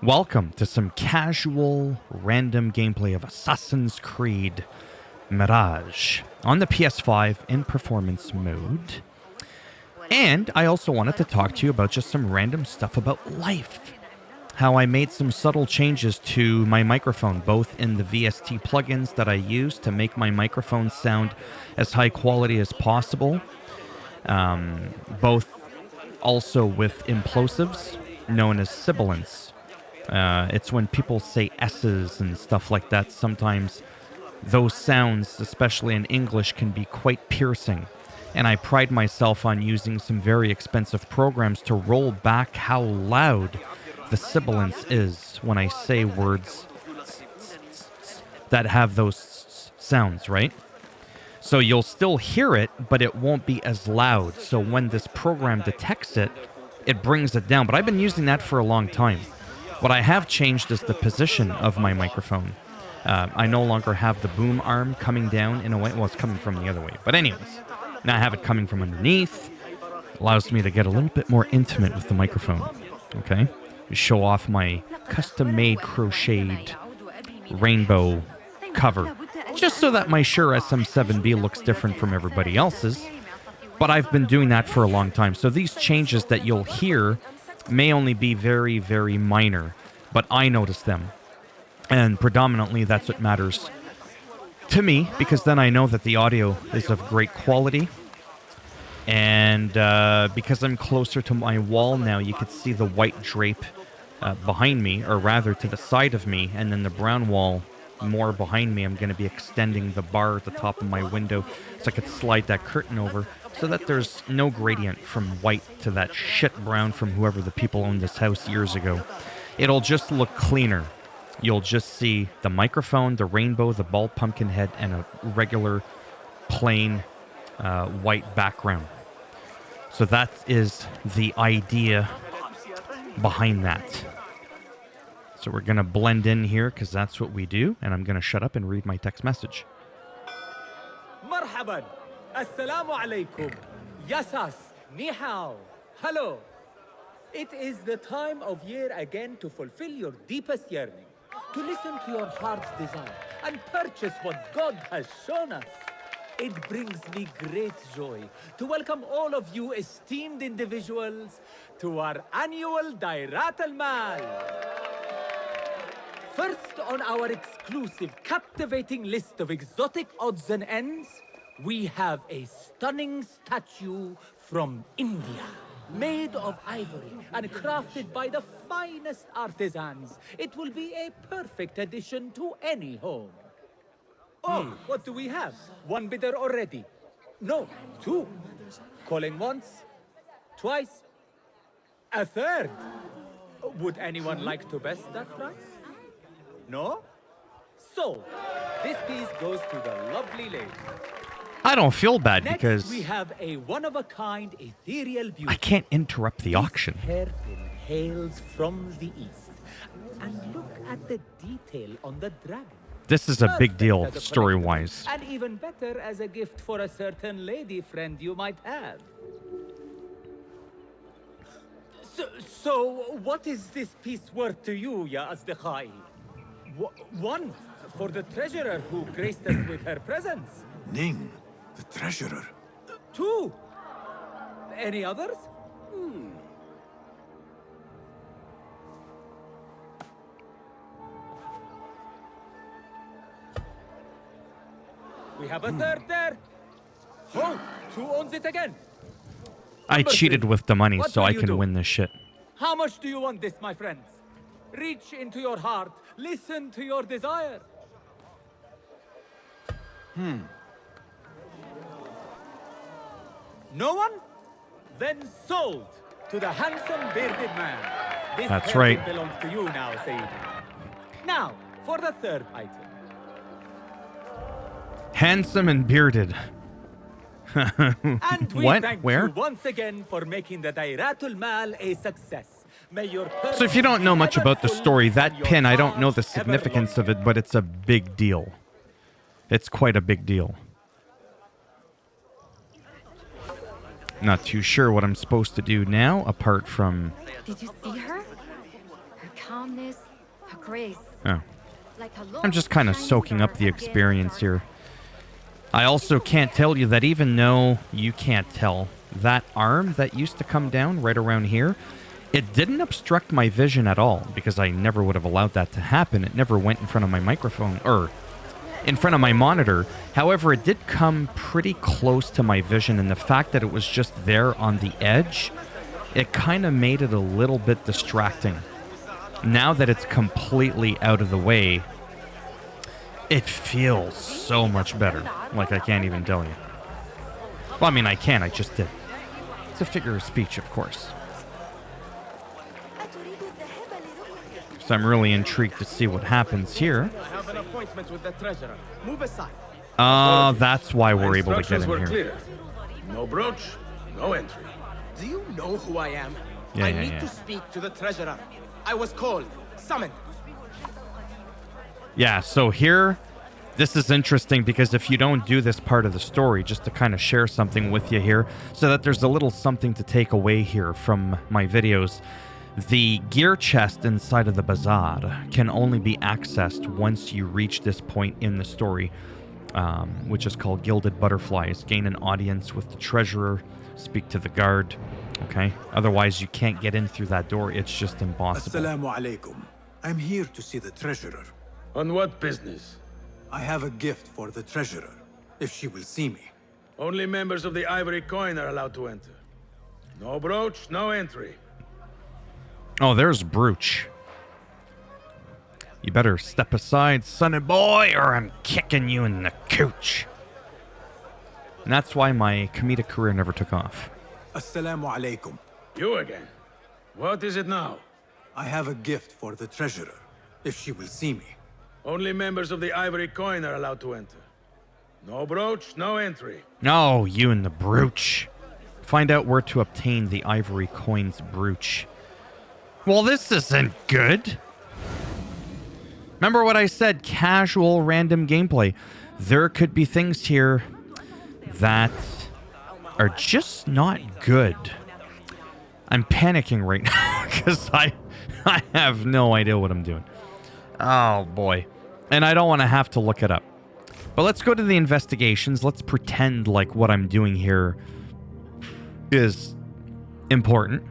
Welcome to some casual, random gameplay of Assassin's Creed Mirage on the PS5 in performance mode. And I also wanted to talk to you about just some random stuff about life. How I made some subtle changes to my microphone, both in the VST plugins that I use to make my microphone sound as high quality as possible. Both also with implosives, known as sibilants. It's when people say S's and stuff like that. Sometimes those sounds, especially in English, can be quite piercing. And I pride myself on using some very expensive programs to roll back how loud the sibilance is when I say words that have those sounds, right? So you'll still hear it, but it won't be as loud. So when this program detects it, it brings it down. But I've been using that for a long time. What I have changed is the position of my microphone. I no longer have the boom arm coming down in a way. Well, it's coming from the other way. But anyways, now I have it coming from underneath. Allows me to get a little bit more intimate with the microphone. Okay? Show off my custom-made crocheted rainbow cover. Just so that my Shure SM7B looks different from everybody else's. But I've been doing that for a long time. So these changes that you'll hear may only be very, very minor, but I notice them. And predominantly, that's what matters to me, because then I know that the audio is of great quality. And because I'm closer to my wall now, you can see the white drape behind me, or rather to the side of me, and then the brown wall more behind me. I'm going to be extending the bar at the top of my window so I could slide that curtain over, so that there's no gradient from white to that shit brown from whoever the people owned this house years ago. It'll just look cleaner. You'll just see the microphone, the rainbow, the bald pumpkin head, and a regular plain white background. So that is the idea behind that. So we're going to blend in here because that's what we do, and I'm going to shut up and read my text message. مرحبا السلام عليكم Yasas ni hao hello. It is the time of year again to fulfill your deepest yearning, to listen to your heart's desire and purchase what God has shown us. It brings me great joy to welcome all of you esteemed individuals to our annual Dairat al-Mal. First on our exclusive, captivating list of exotic odds and ends, we have a stunning statue from India. Made of ivory and crafted by the finest artisans, it will be a perfect addition to any home. Oh, what do we have? One bidder already? No, two. Calling once, twice, a third. Would anyone like to best that price? No? So, this piece goes to the lovely lady. I don't feel bad Next, because we have a one-of-a-kind ethereal beauty. I can't interrupt the auction. This hairpin hails from the east. And look at the detail on the dragon. This is a big deal, As a story-wise. collectible, and even better as a gift for a certain lady friend you might have. So what is this piece worth to you, Ya Asdiqai? One, for the treasurer who graced us with her presence. Ning, the treasurer. Two. Any others? We have a third there. Oh, who owns it again? I Number cheated three. with the money What so will I you can do? win this shit. How much do you want this, my friends? Reach into your heart. Listen to your desire. No one? Then sold to the handsome bearded man. This That's hairpin right. belongs to you now, Sayyidi. Now, for the third item. Handsome and bearded. And we What? thank Where? you once again for making the Dairatul Mal a success. May your So if you don't know much ever about the full story, and that your pin, I don't know the heart ever significance long. of it, but it's a big deal. It's quite a big deal. Not too sure what I'm supposed to do now, apart from... Did you see her? Her calmness, her grace. Oh. Like a I'm just kind of soaking up the experience here. I also can't tell you that even though you can't tell, that arm that used to come down right around here, it didn't obstruct my vision at all, because I never would have allowed that to happen. It never went in front of my microphone, or in front of my monitor. However, it did come pretty close to my vision, and the fact that it was just there on the edge, it kind of made it a little bit distracting. Now that it's completely out of the way, it feels so much better. Like, I can't even tell you. Well, I mean, I can, I just did. It's a figure of speech, of course. So I'm really intrigued to see what happens here. I have an appointment with the treasurer. Move aside. That's why we're able to get in here. Clear. No brooch, no entry. Do you know who I am? Yeah, I yeah, need yeah. to speak to the treasurer. I was called, summoned. Yeah, so here, this is interesting because if you don't do this part of the story, just to kind of share something with you here, so that there's a little something to take away here from my videos. The gear chest inside of the bazaar can only be accessed once you reach this point in the story, which is called Gilded Butterflies. Gain an audience with the treasurer, speak to the guard, okay? Otherwise, you can't get in through that door. It's just impossible. Assalamu alaikum. I'm here to see the treasurer. On what business? I have a gift for the treasurer, if she will see me. Only members of the Ivory Coin are allowed to enter. No brooch, no entry. Oh, there's Brooch. You better step aside, sonny boy, or I'm kicking you in the cooch. And that's why my comedic career never took off. Assalamu alaikum. You again. What is it now? I have a gift for the treasurer, if she will see me. Only members of the Ivory Coin are allowed to enter. No brooch, no entry. No, you and the brooch. Find out where to obtain the Ivory Coin's brooch. Well, this isn't good. Remember what I said, casual random gameplay. There could be things here that are just not good. I'm panicking right now because I have no idea what I'm doing. Oh, boy. And I don't want to have to look it up. But let's go to the investigations. Let's pretend like what I'm doing here is important.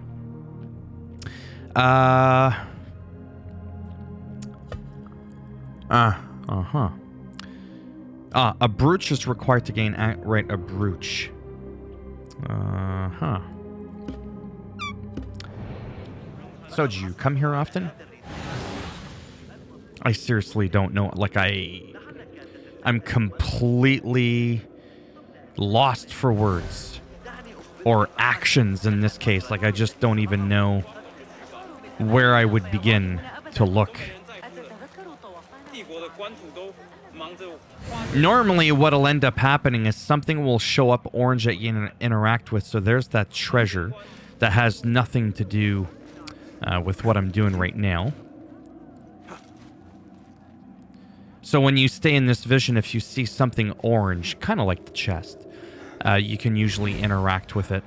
A brooch is required to gain right a brooch. So do you come here often? I seriously don't know. Like I'm completely lost for words or actions in this case. Like I just don't even know where I would begin to look. Normally what'll end up happening is something will show up orange that you interact with. So there's that treasure that has nothing to do with what I'm doing right now. So when you stay in this vision, if you see something orange, kind of like the chest, you can usually interact with it.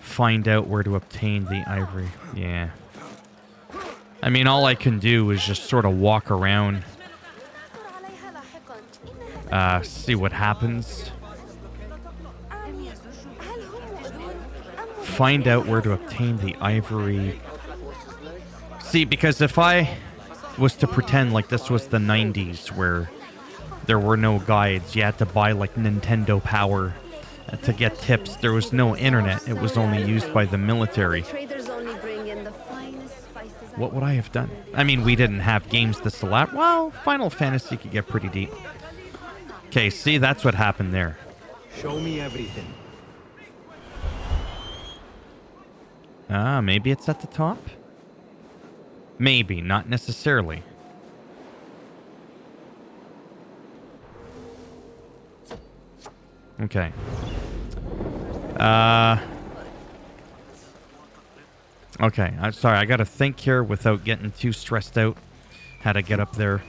Find out where to obtain the ivory. Yeah. I mean, all I can do is just sort of walk around, see what happens. Find out where to obtain the ivory. See, because if I was to pretend like this was the 90s where there were no guides, you had to buy like Nintendo Power to get tips. There was no internet. It was only used by the military. What would I have done? I mean, we didn't have games this elaborate. Well, Final Fantasy could get pretty deep. Okay, see, that's what happened there. Show me everything. Maybe it's at the top? Maybe, not necessarily. Okay. Okay, I'm sorry. I gotta think here without getting too stressed out how to get up there.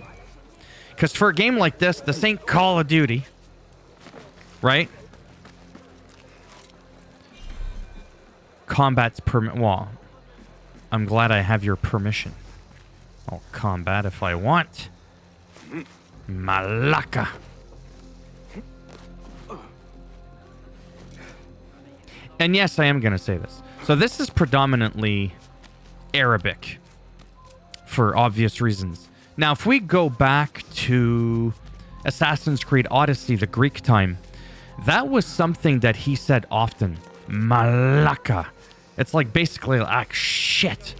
Because for a game like this ain't Call of Duty. Right? Combat's well, I'm glad I have your permission. I'll combat if I want. Malaka. And yes, I am going to say this. So this is predominantly Arabic for obvious reasons. Now, if we go back to Assassin's Creed Odyssey, the Greek time, that was something that he said often. Malaka. It's like basically like shit,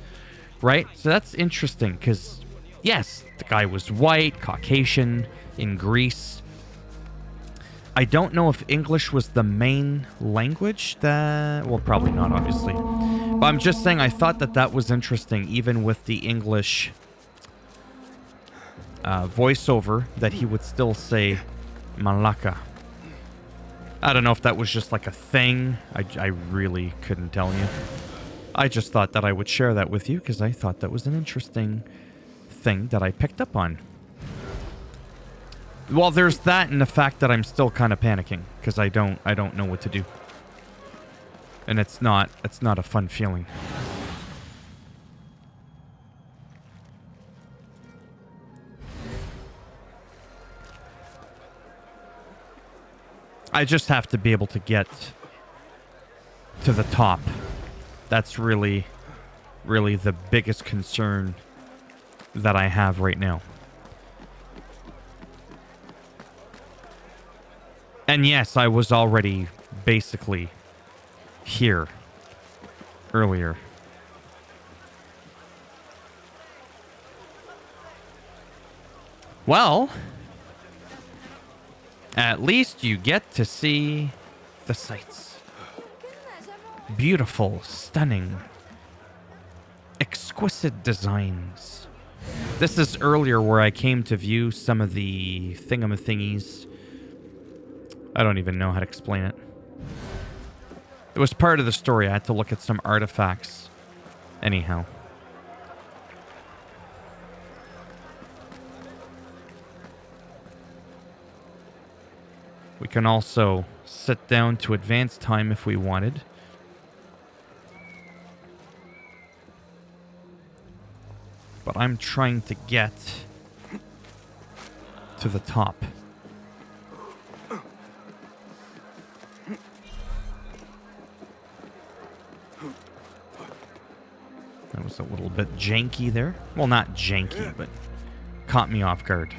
right? So that's interesting because, yes, the guy was white, Caucasian, in Greece. I don't know if English was the main language that... Well, probably not, obviously. But I'm just saying I thought that that was interesting, even with the English voiceover, that he would still say Malaka. I don't know if that was just like a thing. I really couldn't tell you. I just thought that I would share that with you because I thought that was an interesting thing that I picked up on. Well, there's that and the fact that I'm still kind of panicking because I don't know what to do. And it's not a fun feeling. I just have to be able to get to the top. That's really the biggest concern that I have right now. And yes, I was already basically here earlier. Well, at least you get to see the sights. Beautiful, stunning, exquisite designs. This is earlier where I came to view some of the thingamathingies. I don't even know how to explain it. It was part of the story. I had to look at some artifacts. Anyhow. We can also sit down to advance time if we wanted. But I'm trying to get to the top. That was a little bit janky there. Well, not janky, but caught me off guard.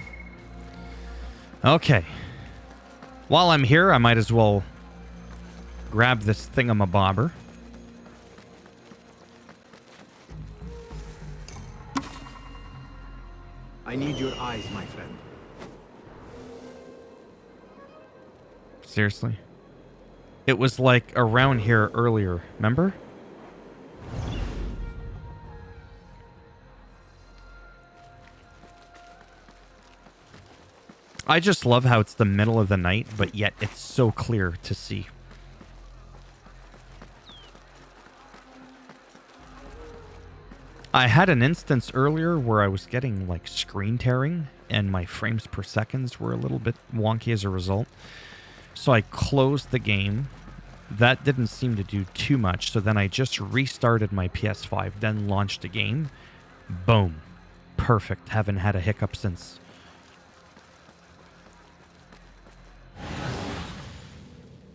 Okay. While I'm here, I might as well grab this thingamabobber. I need your eyes, my friend. Seriously? It was like around here earlier, remember? I just love how it's the middle of the night, but yet it's so clear to see. I had an instance earlier where I was getting like screen tearing and my frames per seconds were a little bit wonky as a result. So I closed the game. That didn't seem to do too much. So then I just restarted my PS5, then launched the game. Boom. Perfect. Haven't had a hiccup since.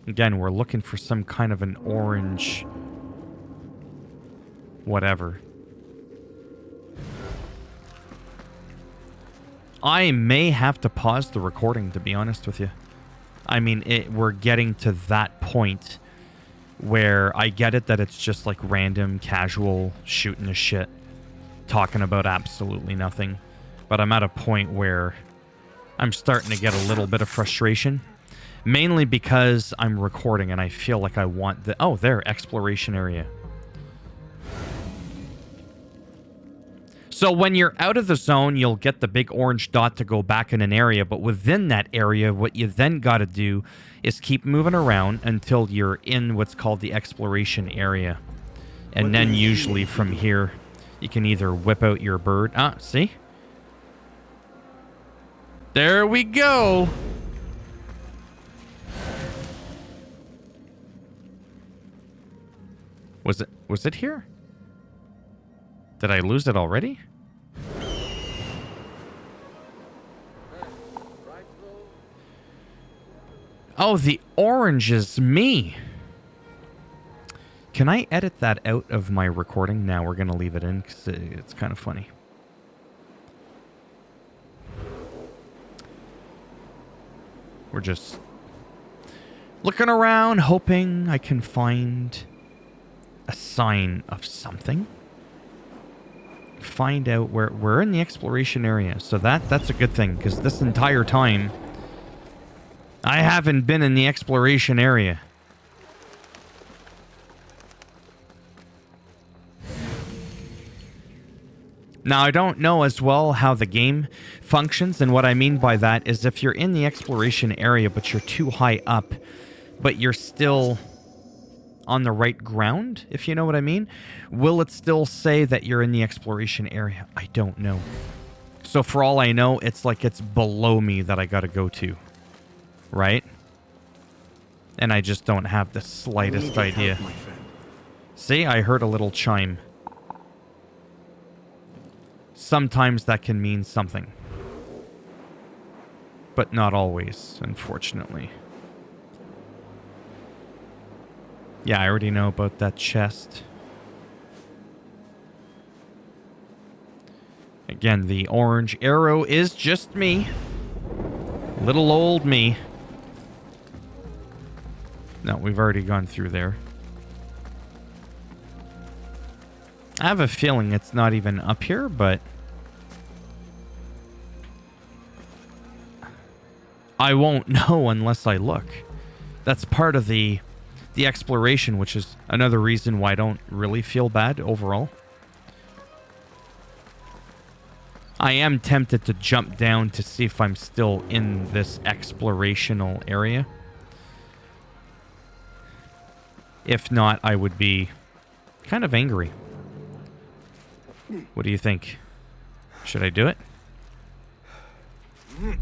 Again, we're looking for some kind of an orange... whatever. I may have to pause the recording, to be honest with you. I mean, we're getting to that point where I get it that it's just like random, casual, shooting the shit, talking about absolutely nothing. But I'm at a point where I'm starting to get a little bit of frustration. Mainly because I'm recording and I feel like I want the... Oh, there, exploration area. So when you're out of the zone, you'll get the big orange dot to go back in an area. But within that area, what you then got to do is keep moving around until you're in what's called the exploration area. And then usually from here, you can either whip out your bird. Ah, see? There we go. Was it here? Did I lose it already? Oh, the orange is me. Can I edit that out of my recording? Now we're going to leave it in because it's kind of funny. We're just looking around, hoping I can find a sign of something. Find out where we're in the exploration area. So that's a good thing, because this entire time I haven't been in the exploration area. Now, I don't know as well how the game functions, and what I mean by that is if you're in the exploration area but you're too high up, but you're still on the right ground, if you know what I mean, will it still say that you're in the exploration area? I don't know. So for all I know, it's like it's below me that I gotta go to, right? And I just don't have the slightest idea. See, I heard a little chime. Sometimes that can mean something. But not always, unfortunately. Yeah, I already know about that chest. Again, the orange arrow is just me. Little old me. No, we've already gone through there. I have a feeling it's not even up here, but I won't know unless I look. That's part of the exploration, which is another reason why I don't really feel bad overall. I am tempted to jump down to see if I'm still in this explorational area. If not, I would be kind of angry. What do you think? Should I do it? No,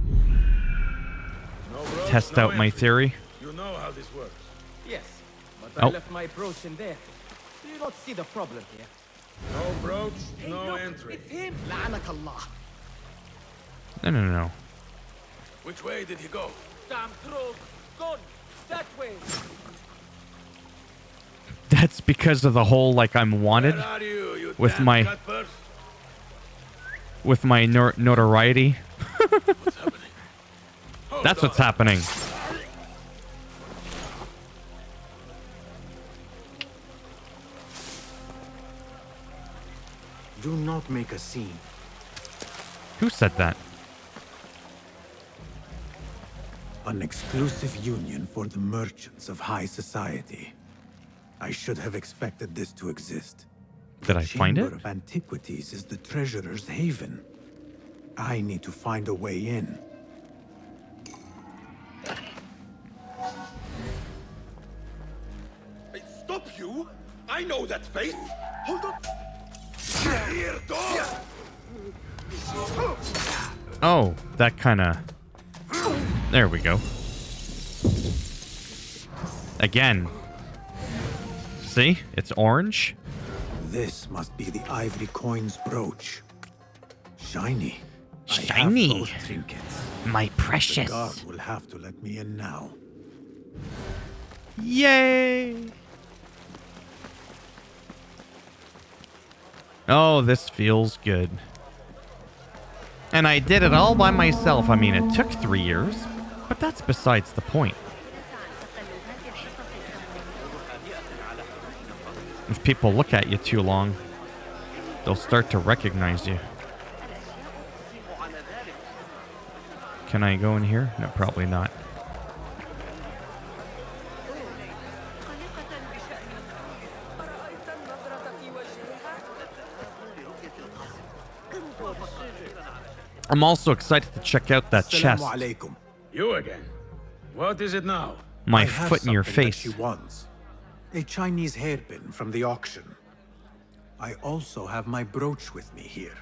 bro, Test no out my entry. theory? You know how this works. Yes, but Oh. I left my brooch in there. Do you not see the problem here? No brooch, Hey, no look, entry. it's him! لعنك الله. No. Which way did he go? Damn trog! Gone! That way! That's because of the whole, like, I'm wanted Where are you, you with damn my- cutpurse? with my notoriety. What's happening? Hold That's what's on. happening. Do not make a scene. Who said that? An exclusive union for the merchants of high society. I should have expected this to exist. Did I find it? Chamber of Antiquities is the treasurer's haven. I need to find a way in. Hey, stop you! I know that face! Hold up! Here, dog! Oh, that kind of... There we go. Again. See? It's orange. This must be the ivory coin's brooch. Shiny. Shiny. I have both trinkets. My The precious. guard will have to let me in now. Yay! Oh, this feels good. And I did it all by myself. I mean, it took 3 years, but that's besides the point. If people look at you too long, they'll start to recognize you. Can I go in here? No, probably not. I'm also excited to check out that chest. Assalamu alaikum. You again. What is it now? My I have foot in your something that face. she wants. A Chinese hairpin from the auction. I also have my brooch with me here.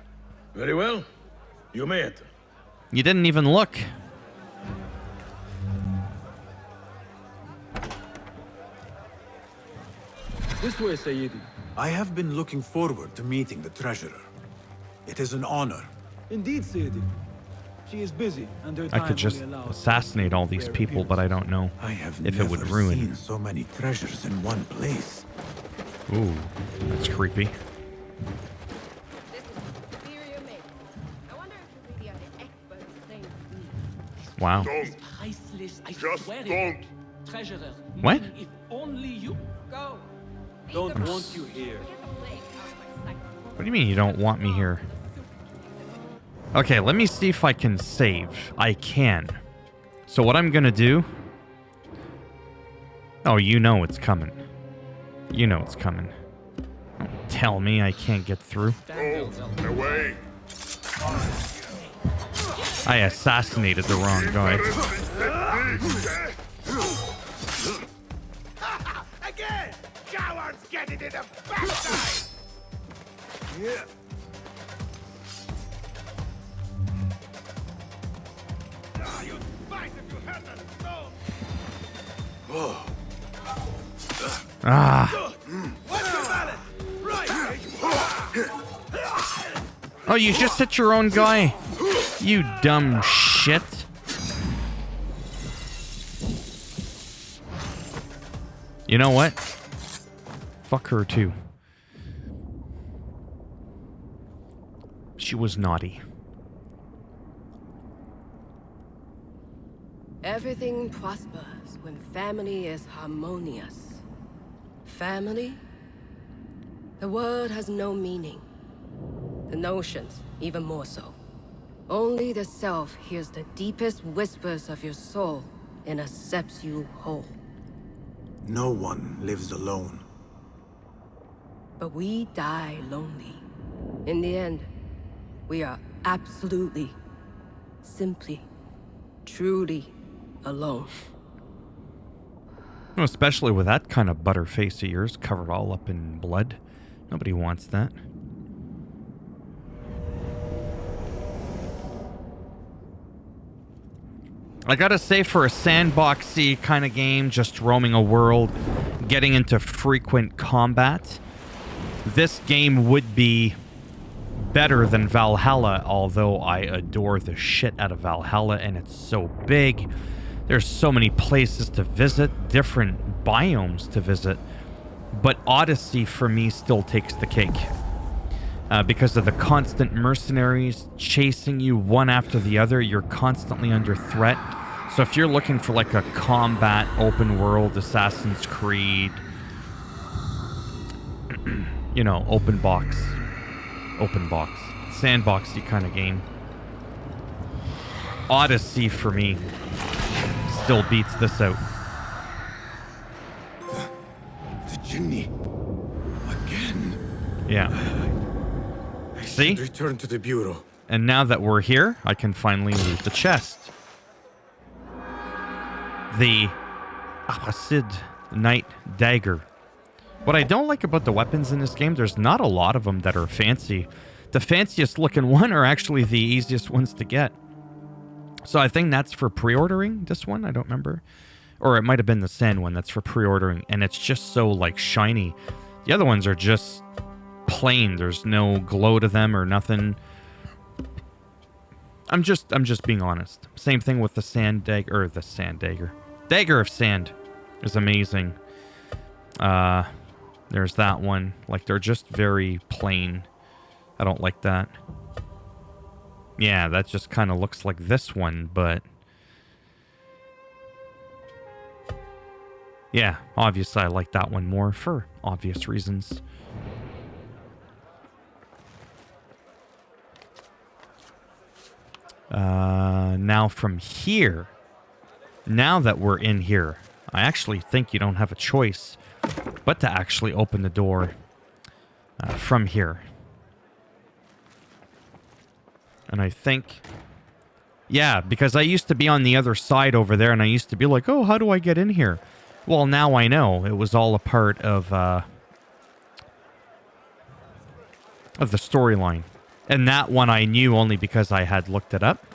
Very well. You may enter. You didn't even look. This way, Sayyidi. I have been looking forward to meeting the treasurer. It is an honor. Indeed, Sayyidi. She is busy, and her I time could just only allows assassinate all these rare people, but I don't know I have if never it would ruin. seen so many treasures in one place. Ooh, that's creepy. This is superior made. I wonder if you really are the expert at things we need. Wow. Don't. priceless. I Just swear don't. it. Treasurer. What? If only you. Go. Don't want you here. Get the plague out of my sight. What do you mean you don't want me here? Okay, let me see if I can save. I can. So what I'm gonna do... Oh, you know it's coming. You know it's coming. Don't tell me I can't get through. Go away. I assassinated the wrong guy. Again! Cowards get it in the backside! Yeah. You'd fight if you had the stone! Ah! What's your balance? Right! Oh, you just hit your own guy? You dumb shit. You know what? Fuck her too. She was naughty. Everything prospers when family is harmonious. Family? The word has no meaning. The notions, even more so. Only the self hears the deepest whispers of your soul and accepts you whole. No one lives alone. But we die lonely. In the end, we are absolutely, simply, truly alone. Oh, especially with that kind of butterface of yours covered all up in blood. Nobody wants that. I gotta say, for a sandboxy kind of game, just roaming a world, getting into frequent combat, this game would be better than Valhalla, although I adore the shit out of Valhalla, and it's so big. There's so many places to visit, different biomes to visit, but Odyssey for me still takes the cake. Because of the constant mercenaries chasing you one after the other, you're constantly under threat. So if you're looking for like a combat, open world, Assassin's Creed, you know, open box, sandboxy kind of game, Odyssey for me still beats this out. The Jinni. Again. Yeah. See? Return to the Bureau. And now that we're here, I can finally loot the chest. The Abbasid Knight Dagger. What I don't like about the weapons in this game, there's not a lot of them that are fancy. The fanciest looking one are actually the easiest ones to get. So I think that's for pre-ordering this one. I don't remember. Or it might have been the Sand one that's for pre-ordering. And it's just so like shiny. The other ones are just plain. There's no glow to them or nothing. I'm just being honest. Same thing with the Sand Dagger, or the Sand Dagger. Dagger of Sand is amazing. There's that one. Like, they're just very plain. I don't like that. Yeah, that just kind of looks like this one, but... yeah, obviously I like that one more for obvious reasons. Now from here, now that we're in here, I actually think you don't have a choice but to actually open the door from here. And I think, yeah, because I used to be on the other side over there, and I used to be like, oh, how do I get in here? Well, now I know. It was all a part of the storyline. And that one I knew only because I had looked it up.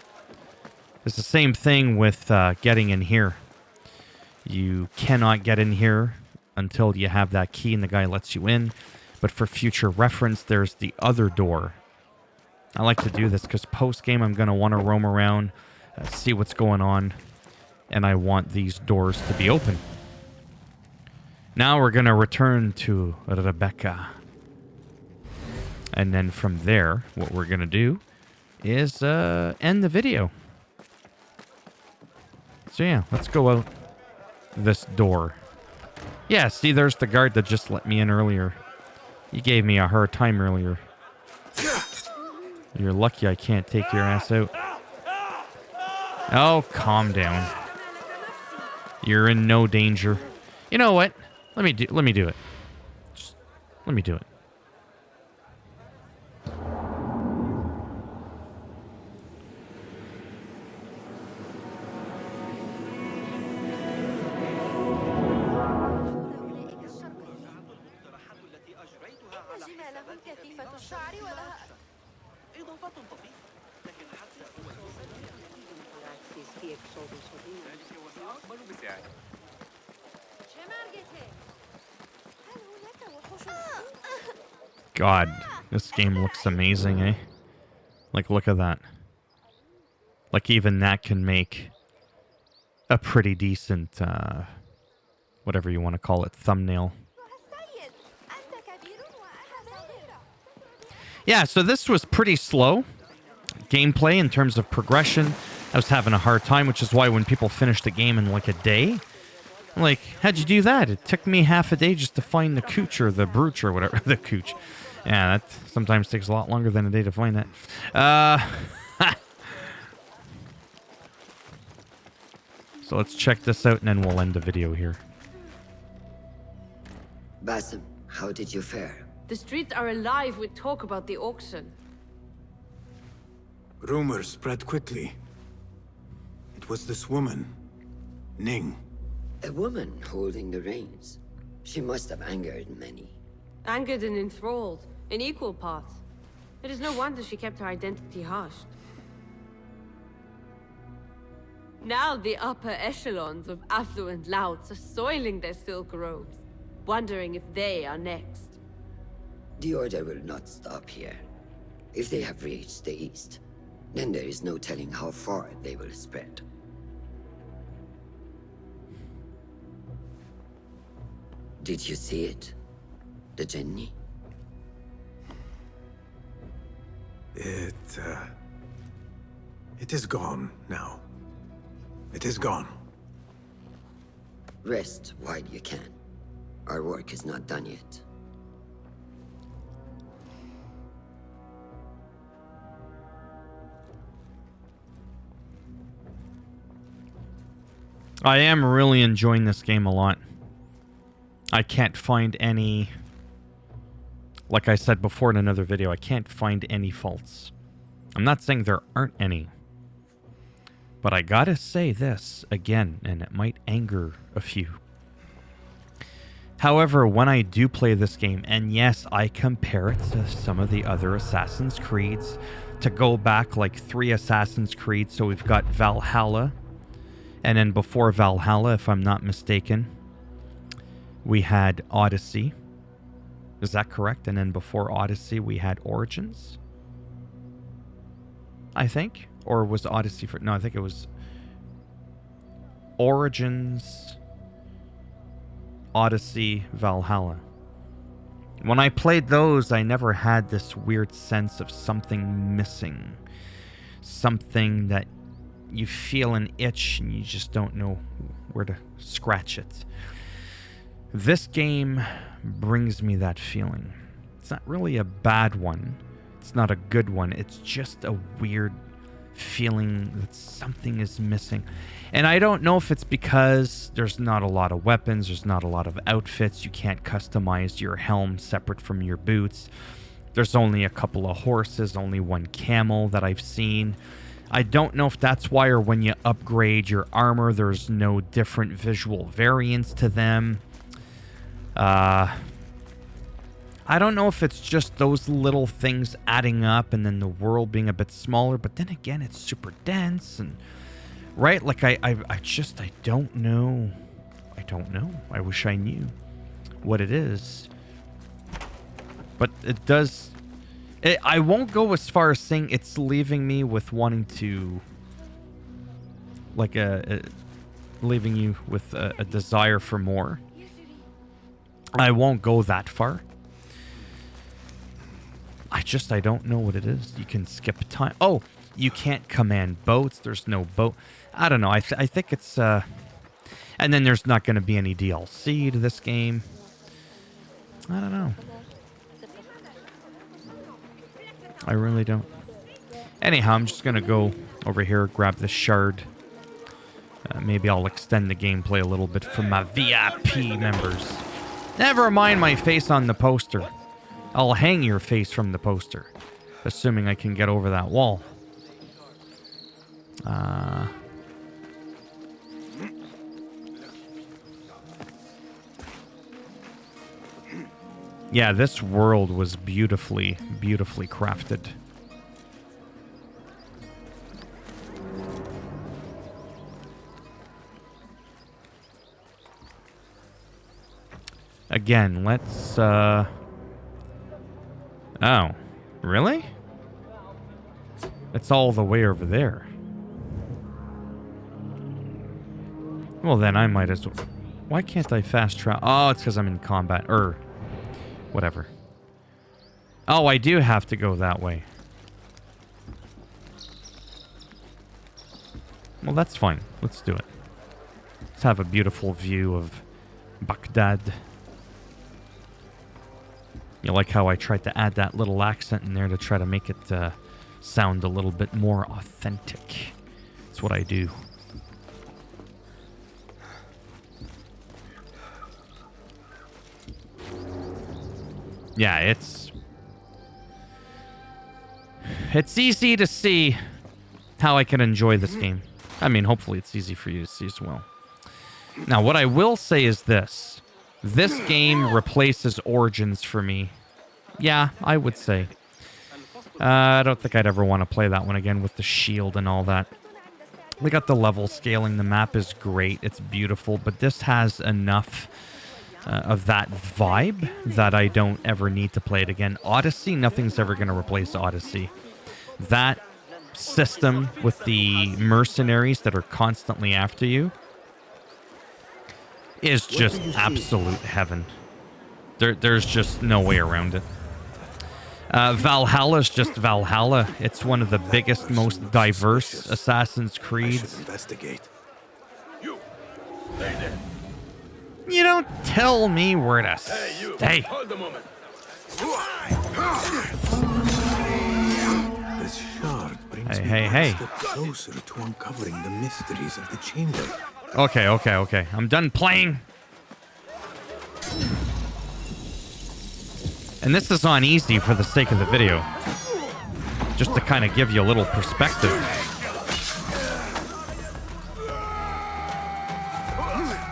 It's the same thing with getting in here. You cannot get in here until you have that key and the guy lets you in. But for future reference, there's the other door. I like to do this because post-game I'm going to want to roam around, see what's going on, and I want these doors to be open. Now we're going to return to Rebecca. And then from there, what we're going to do is end the video. So yeah, let's go out this door. Yeah, see, there's the guard that just let me in earlier. He gave me a hard time earlier. You're lucky I can't take your ass out. Oh, calm down. You're in no danger. You know what? Let me do it. Just let me do it. God, this game looks amazing, eh? Like, look at that. Like, even that can make a pretty decent, whatever you want to call it, thumbnail. Yeah, so this was pretty slow gameplay in terms of progression. I was having a hard time, which is why when people finish the game in like a day, I'm like, how'd you do that? It took me half a day just to find the cooch or the brooch or whatever. The cooch. Yeah, that sometimes takes a lot longer than a day to find that. So let's check this out and then we'll end the video here. Basim, how did you fare? The streets are alive with talk about the auction. Rumors spread quickly. It was this woman, Ning. A woman holding the reins. She must have angered many. Angered and enthralled, in equal parts. It is no wonder she kept her identity hushed. Now the upper echelons of affluent louts are soiling their silk robes, wondering if they are next. The Order will not stop here. If they have reached the east, then there is no telling how far they will spread. Did you see it? The Jenny? It is gone now. It is gone. Rest while you can. Our work is not done yet. I am really enjoying this game a lot. I can't find any... Like I said before in another video, I can't find any faults. I'm not saying there aren't any. But I gotta say this again, and it might anger a few. However, when I do play this game, and yes, I compare it to some of the other Assassin's Creeds, to go back like 3 Assassin's Creed, so we've got Valhalla, and then before Valhalla, if I'm not mistaken, we had Odyssey. Is that correct? And then before Odyssey, we had Origins, I think. Or was Odyssey for... No, I think it was Origins, Odyssey, Valhalla. When I played those, I never had this weird sense of something missing. Something that you feel an itch and you just don't know where to scratch it. This game brings me that feeling. It's not really a bad one. It's not a good one. It's just a weird feeling that something is missing. And I don't know if it's because there's not a lot of weapons, there's not a lot of outfits, you can't customize your helm separate from your boots. There's only a couple of horses, only one camel that I've seen. I don't know if that's why, or when you upgrade your armor, there's no different visual variants to them. I don't know if it's just those little things adding up and then the world being a bit smaller, but then again, it's super dense and... Right? Like, I don't know. I don't know. I wish I knew. what it is. But it does... I won't go as far as saying it's leaving me with wanting to... Like leaving you with a desire for more. I won't go that far. I don't know what it is. You can skip time. Oh, you can't command boats. There's no boat. I don't know. I think it's... And then there's not going to be any DLC to this game. I don't know. I really don't. Anyhow, I'm just going to go over here, grab this shard. Maybe I'll extend the gameplay a little bit for my VIP members. Never mind my face on the poster. I'll hang your face from the poster. Assuming I can get over that wall. Yeah, this world was beautifully, beautifully crafted. Again, let's, Oh, really? It's all the way over there. Well, then I might as well... Why can't I fast travel? Oh, it's because I'm in combat. Whatever. Oh, I do have to go that way. Well, that's fine. Let's do it. Let's have a beautiful view of Baghdad. You like how I tried to add that little accent in there to try to make it sound a little bit more authentic. That's what I do. Yeah, it's easy to see how I can enjoy this game. I mean, hopefully it's easy for you to see as well. Now, what I will say is this. This game replaces Origins for me. Yeah, I would say. I don't think I'd ever want to play that one again with the shield and all that. They got the level scaling. The map is great. It's beautiful. But this has enough of that vibe that I don't ever need to play it again. Odyssey, nothing's ever going to replace Odyssey. That system with the mercenaries that are constantly after you is just absolute heaven. There's just no way around it. Valhalla is just Valhalla. It's one of the biggest, most diverse Assassin's Creeds. Investigate. You, stay there. You don't tell me where to stay. Hold the moment. This shard brings me Hey. one step closer to uncovering the mysteries of the chamber. Okay. I'm done playing. And this is on easy for the sake of the video. Just to kind of give you a little perspective.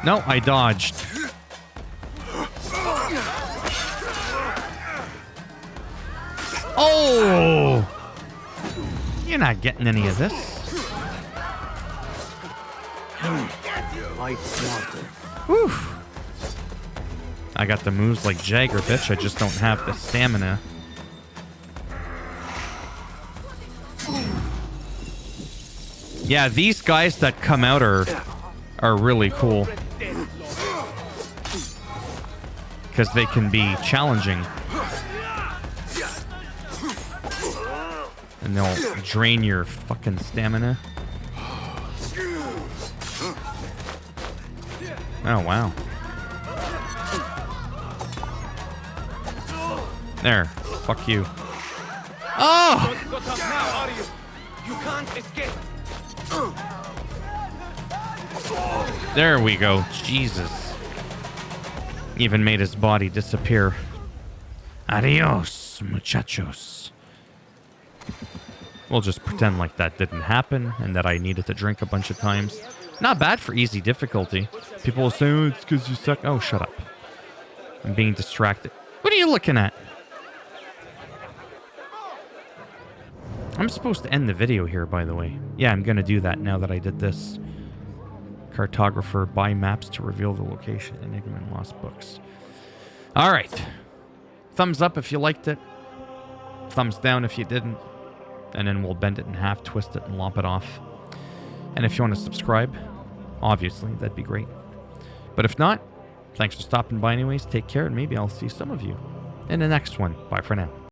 No, I dodged. Oh! You're not getting any of this. Light water. Whew. I got the moves like Jagger, bitch. I just don't have the stamina. Yeah, these guys that come out are really cool. Because they can be challenging. And they'll drain your fucking stamina. Oh, wow. There. Fuck you. Oh! You can't escape. There we go. Jesus. Even made his body disappear. Adios, muchachos. We'll just pretend like that didn't happen and that I needed to drink a bunch of times. Not bad for easy difficulty. People will say, oh, it's because you suck. Oh, shut up. I'm being distracted. What are you looking at? I'm supposed to end the video here, by the way. Yeah, I'm going to do that now that I did this. Cartographer, buy maps to reveal the location. Enigma and Lost Books. All right. Thumbs up if you liked it. Thumbs down if you didn't. And then we'll bend it in half, twist it, and lop it off. And if you want to subscribe, obviously, that'd be great. But if not, thanks for stopping by anyways. Take care, and maybe I'll see some of you in the next one. Bye for now.